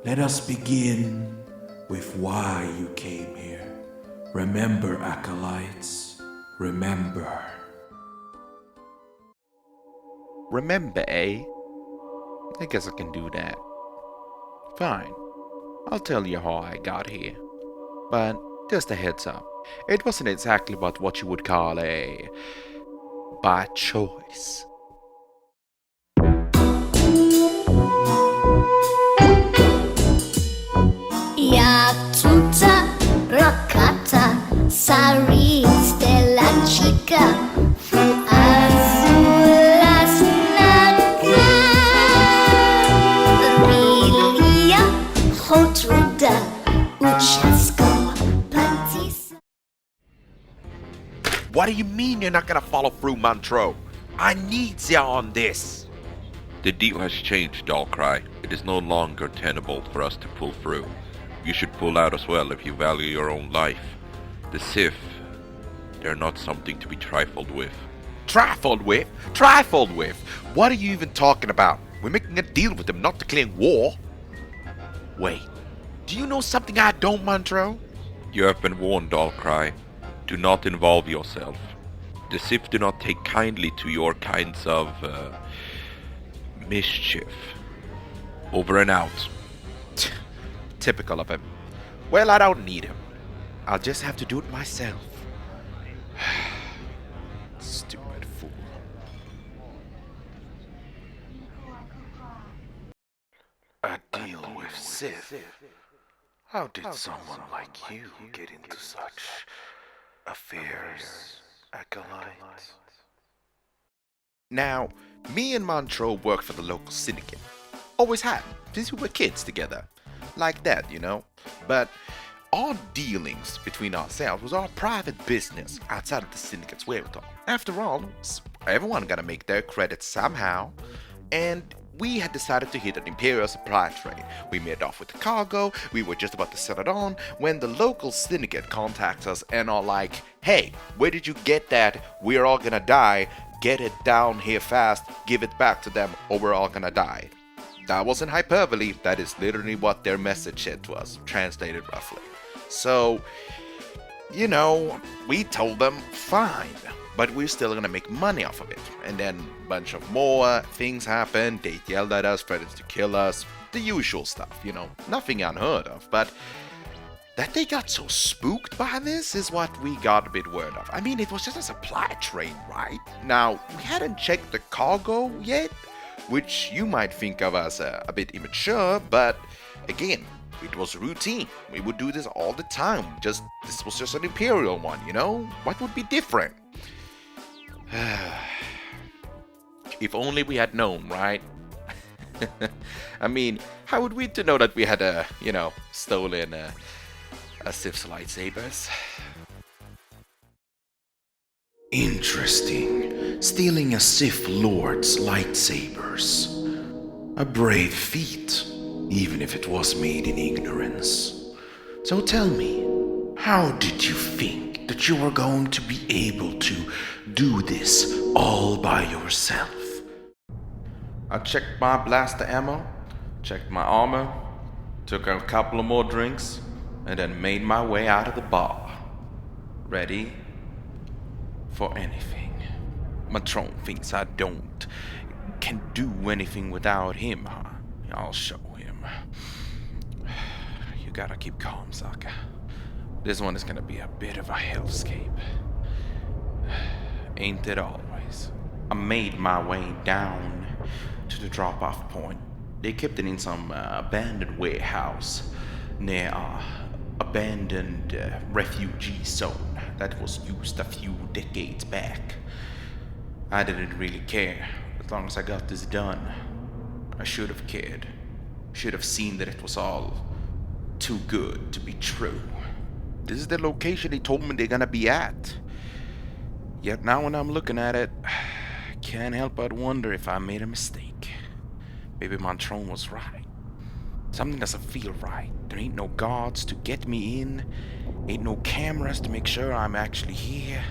Let us begin with why you came here. Remember, acolytes, remember. Remember, eh? I guess I can do that. Fine. I'll tell you how I got here. But just a heads up, it wasn't exactly about what you would call a by choice. Jak tuta, rokata, sari, stella chica, fu azulas naga, Lilia, hotruda, uchasko, pantisa. What do you mean you're not gonna follow through, Mantro? I need ya on this! The deal has changed, Dollcry. It is no longer tenable for us to pull through. You should pull out as well if you value your own life. The Sith, they're not something to be trifled with. Trifled with? Trifled with? What are you even talking about? We're making a deal with them, not declaring war. Wait, do you know something I don't, Mantro? You have been warned, Dollcry. Do not involve yourself. The Sith do not take kindly to your kinds of, mischief. Over and out. Typical of him. Well, I don't need him. I'll just have to do it myself. Stupid fool. A deal with Sith? How did someone like you get into such affairs, acolyte? Now, me and Montreux work for the local syndicate. Always have, since we were kids together. Like that, you know? But our dealings between ourselves was our private business outside of the syndicate's wherewithal. After all, everyone gotta make their credits somehow. And we had decided to hit an Imperial supply train. We made off with the cargo, we were just about to set it on, when the local syndicate contacts us and are like, hey, where did you get that? We're all gonna die. Get it down here fast, give it back to them, or we're all gonna die. That wasn't hyperbole, that is literally what their message said to us, translated roughly. So, you know, we told them, fine, but we're still gonna make money off of it. And then a bunch of more things happened, they yelled at us, threatened to kill us, the usual stuff, you know, nothing unheard of, but that they got so spooked by this is what we got a bit worried of. I mean, it was just a supply train, right? Now, we hadn't checked the cargo yet, which you might think of as a bit immature, but again, it was routine. We would do this all the time. This was just an Imperial one, you know? What would be different? If only we had known, right? I mean, how would we to know that we had stolen a Sith's lightsabers? Interesting. Stealing a Sith Lord's lightsabers. A brave feat, even if it was made in ignorance. So tell me, how did you think that you were going to be able to do this all by yourself? I checked my blaster ammo, checked my armor, took a couple of more drinks, and then made my way out of the bar. Ready for anything. Matron thinks I can do anything without him, huh? I'll show him. You gotta keep calm, Sokka. This one is gonna be a bit of a hellscape. Ain't it always? I made my way down to the drop-off point. They kept it in some abandoned warehouse near our abandoned refugee zone that was used a few decades back. I didn't really care, as long as I got this done. I should have cared. Should have seen that it was all too good to be true. This is the location they told me they're gonna be at. Yet now when I'm looking at it, I can't help but wonder if I made a mistake. Maybe Montron was right. Something doesn't feel right. There ain't no guards to get me in. Ain't no cameras to make sure I'm actually here.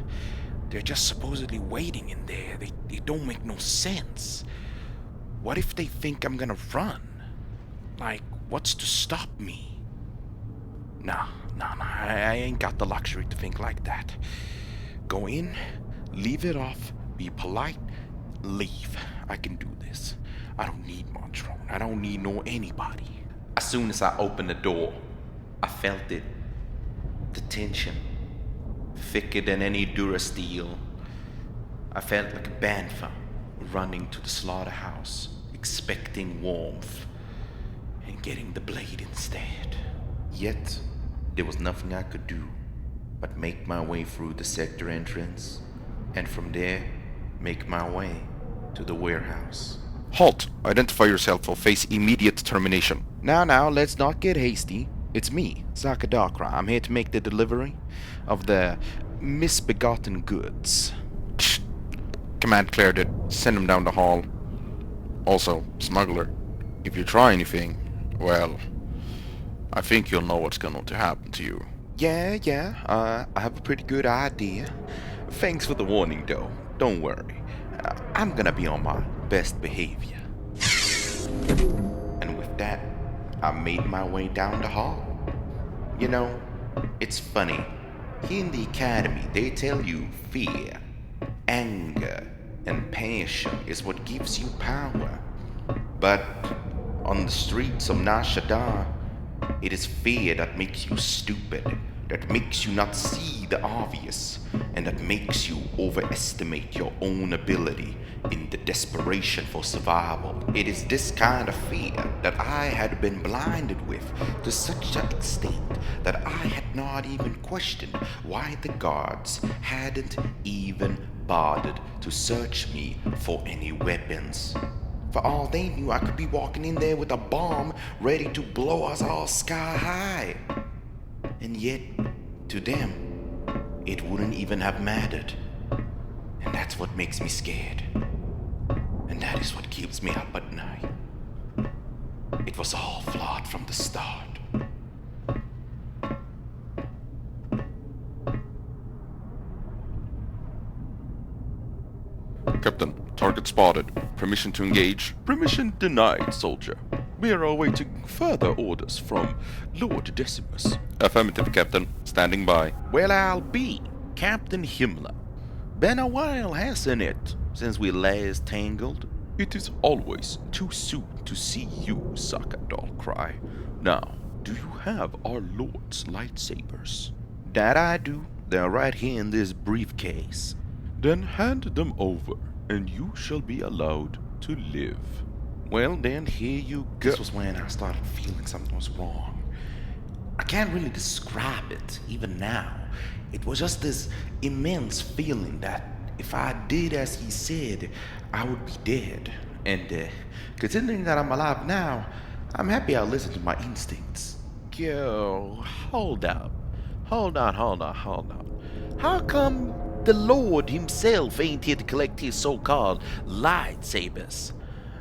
They're just supposedly waiting in there. They don't make no sense. What if they think I'm gonna run? Like, What's to stop me? Nah, I ain't got the luxury to think like that. Go in, leave it off, be polite, leave. I can do this. I don't need Montrone. I don't need no anybody. As soon as I opened the door, I felt it. The tension. Thicker than any Durasteel. I felt like a bantha running to the slaughterhouse, expecting warmth, and getting the blade instead. Yet, there was nothing I could do but make my way through the sector entrance, and from there, make my way to the warehouse. Halt! Identify yourself or face immediate termination. Now, let's not get hasty. It's me, Zakadakra. I'm here to make the delivery of the misbegotten goods. Command cleared it. Send him down the hall. Also, smuggler, if you try anything, well, I think you'll know what's going to happen to you. Yeah, I have a pretty good idea. Thanks for the warning, though. Don't worry. I'm gonna be on my best behavior. And with that, I made my way down the hall. You know, it's funny. Here in the academy, they tell you fear, anger, and passion is what gives you power. But on the streets of Nashadar, it is fear that makes you stupid, that makes you not see the obvious, and that makes you overestimate your own ability in the desperation for survival. It is this kind of fear that I had been blinded with to such an extent that I had not even questioned why the guards hadn't even bothered to search me for any weapons. For all they knew, I could be walking in there with a bomb ready to blow us all sky high. And yet, to them, it wouldn't even have mattered. And that's what makes me scared. And that is what keeps me up at night. It was all flawed from the start. Captain, target spotted. Permission to engage. Permission denied, soldier. We are awaiting further orders from Lord Decimus. Affirmative, Captain. Standing by. Well, I'll be Captain Himmler. Been a while, hasn't it, since we last tangled? It is always too soon to see you, Sakadal cry. Now, do you have our Lord's lightsabers? That I do. They're right here in this briefcase. Then hand them over, and you shall be allowed to live. Well, then, here you go. This was when I started feeling something was wrong. I can't really describe it, even now. It was just this immense feeling that if I did as he said, I would be dead. And considering that I'm alive now, I'm happy I listened to my instincts. Yo, hold up. Hold on. How come the Lord himself ain't here to collect his so-called lightsabers?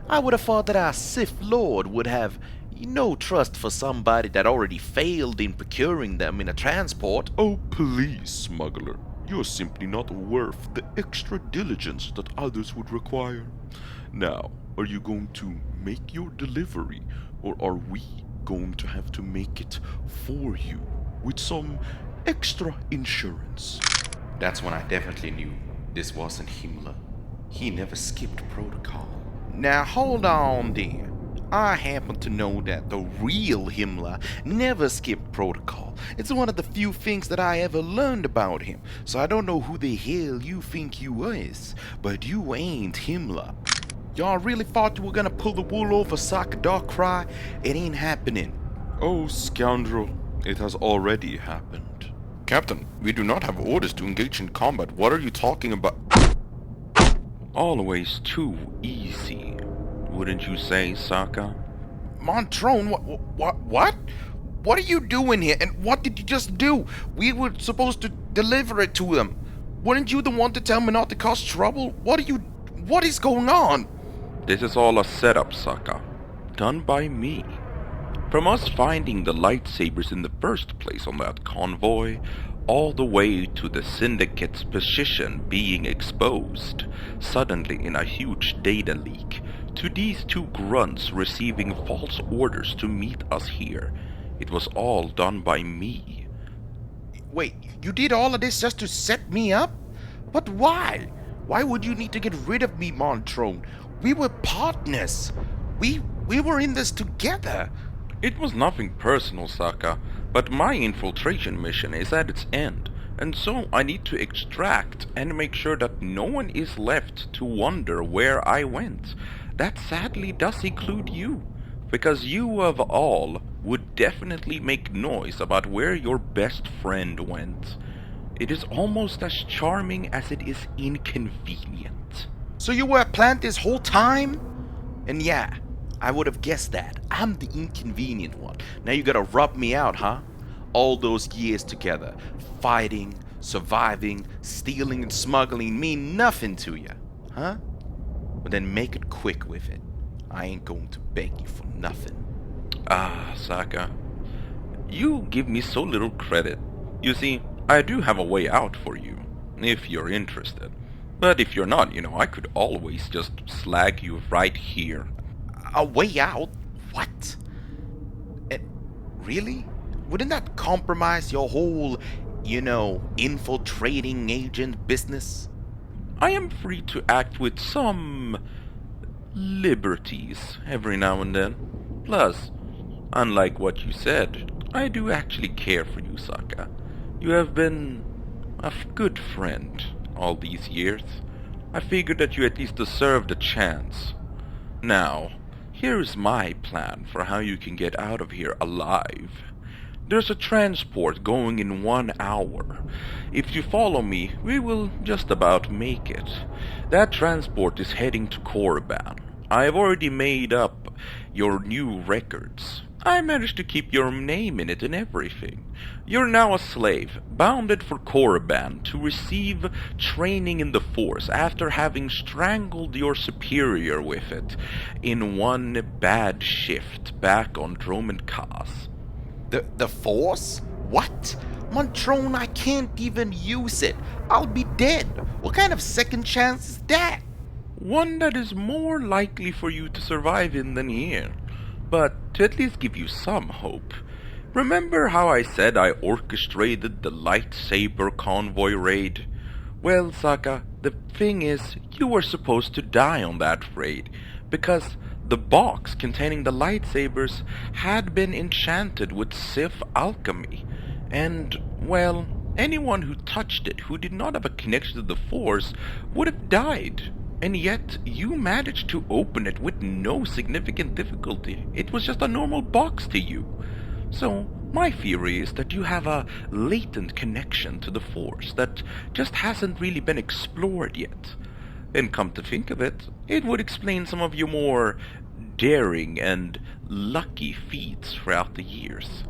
I would have thought that our Sith Lord would have no trust for somebody that already failed in procuring them in a transport. Oh, please, smuggler. You're simply not worth the extra diligence that others would require. Now, are you going to make your delivery, or are we going to have to make it for you with some extra insurance? That's when I definitely knew this wasn't Himmler. He never skipped protocol. Now hold on there. I happen to know that the real Himmler never skipped protocol. It's one of the few things that I ever learned about him. So I don't know who the hell you think you is, but you ain't Himmler. Y'all really thought you were gonna pull the wool over Sakadar Cry? It ain't happening. Oh, scoundrel, it has already happened. Captain, we do not have orders to engage in combat. What are you talking about? Always too easy, wouldn't you say, Sokka? Montrone, what? What are you doing here? And what did you just do? We were supposed to deliver it to them. Weren't you the one to tell me not to cause trouble? What is going on? This is all a setup, Sokka. Done by me. From us finding the lightsabers in the first place on that convoy, all the way to the Syndicate's position being exposed, suddenly in a huge data leak, to these two grunts receiving false orders to meet us here. It was all done by me. Wait, you did all of this just to set me up? But why? Why would you need to get rid of me, Montrone? We were partners. We were in this together. It was nothing personal, Saka, but my infiltration mission is at its end, and so I need to extract and make sure that no one is left to wonder where I went. That sadly does include you, because you of all would definitely make noise about where your best friend went. It is almost as charming as it is inconvenient. So you were a plant this whole time? And yeah, I would have guessed that. I'm the inconvenient one. Now you gotta rub me out, huh? All those years together, fighting, surviving, stealing and smuggling mean nothing to you, huh? Well then make it quick with it. I ain't going to beg you for nothing. Ah, Saka, you give me so little credit. You see, I do have a way out for you, if you're interested. But if you're not, I could always just slag you right here. A way out? What? Really? Wouldn't that compromise your whole, infiltrating agent business? I am free to act with some liberties every now and then. Plus, unlike what you said, I do actually care for you, Saka. You have been a good friend all these years. I figured that you at least deserved a chance. Now, here's my plan for how you can get out of here alive. There's a transport going in 1 hour. If you follow me, we will just about make it. That transport is heading to Korriban. I have already made up your new records. I managed to keep your name in it and everything. You're now a slave, bounded for Korriban to receive training in the Force after having strangled your superior with it in one bad shift back on Droman Khas. The Force? What? Montrone, I can't even use it. I'll be dead. What kind of second chance is that? One that is more likely for you to survive in than here, but to at least give you some hope. Remember how I said I orchestrated the lightsaber convoy raid? Well, Saka, the thing is, you were supposed to die on that raid, because the box containing the lightsabers had been enchanted with Sith alchemy, and, well, anyone who touched it who did not have a connection to the Force would have died. And yet, you managed to open it with no significant difficulty. It was just a normal box to you. So, my theory is that you have a latent connection to the Force that just hasn't really been explored yet. And come to think of it, it would explain some of your more daring and lucky feats throughout the years.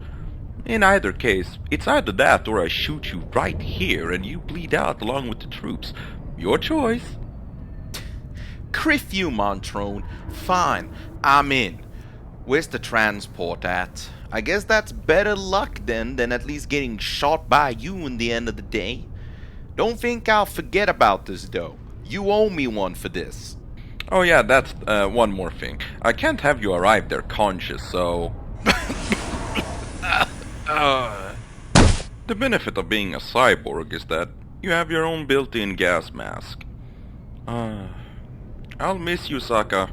In either case, it's either that or I shoot you right here and you bleed out along with the troops. Your choice. Criff you, Montrone. Fine, I'm in. Where's the transport at? I guess that's better luck then than at least getting shot by you in the end of the day. Don't think I'll forget about this though. You owe me one for this. Oh yeah, that's one more thing. I can't have you arrive there conscious, so... The benefit of being a cyborg is that you have your own built-in gas mask. I'll miss you, Saka.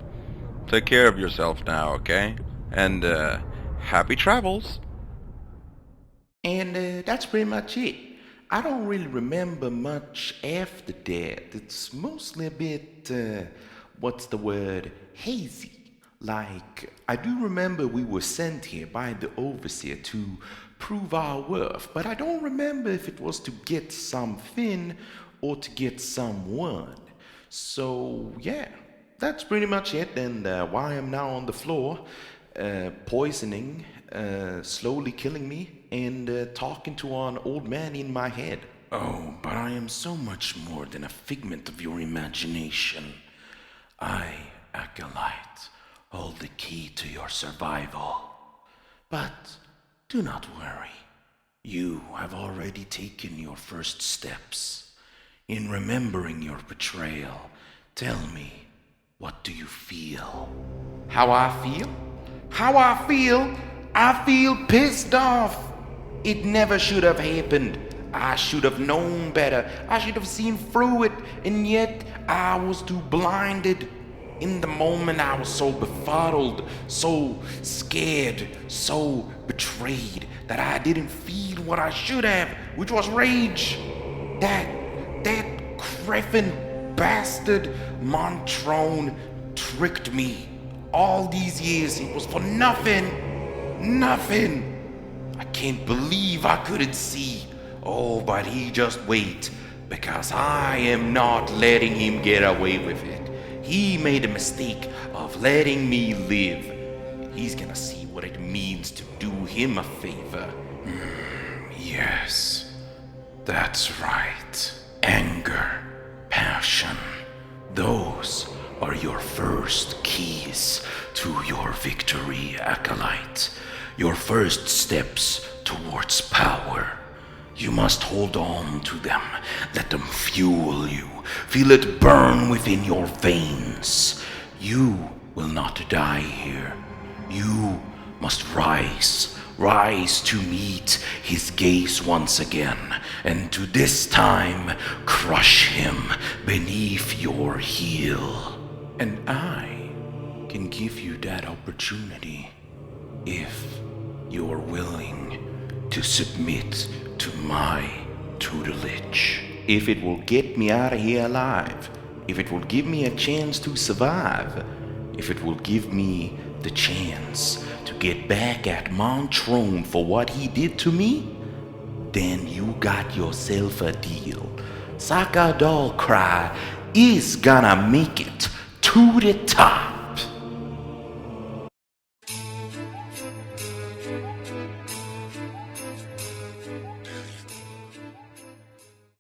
Take care of yourself now, okay? And, happy travels. And that's pretty much it. I don't really remember much after that. It's mostly a bit, hazy. Like, I do remember we were sent here by the Overseer to prove our worth, but I don't remember if it was to get something or to get someone. So, yeah, that's pretty much it, and why I'm now on the floor, poisoning, slowly killing me, and talking to an old man in my head. Oh, but I am so much more than a figment of your imagination. I, Acolyte, hold the key to your survival. But do not worry. You have already taken your first steps. In remembering your betrayal, tell me, What do you feel? How I feel? How I feel? I feel pissed off. It never should have happened. I should have known better. I should have seen through it, and yet I was too blinded. In the moment, I was so befuddled, so scared, so betrayed that I didn't feel what I should have, which was rage. That Griffin bastard Montrone tricked me. All these years, it was for nothing. Nothing. I can't believe I couldn't see. Oh, but he just wait, because I am not letting him get away with it. He made a mistake of letting me live. He's gonna see what it means to do him a favor. Yes, that's right. Anger, passion, those are your first keys to your victory, Acolyte. Your first steps towards power. You must hold on to them. Let them fuel you. Feel it burn within your veins. You will not die here. You must rise. Rise to meet his gaze once again, and to this time crush him beneath your heel. And I can give you that opportunity if you're willing to submit to my tutelage. If it will get me out of here alive, if it will give me a chance to survive, if it will give me the chance to get back at Montrone for what he did to me, then you got yourself a deal. Saka Doll Cry is gonna make it to the top.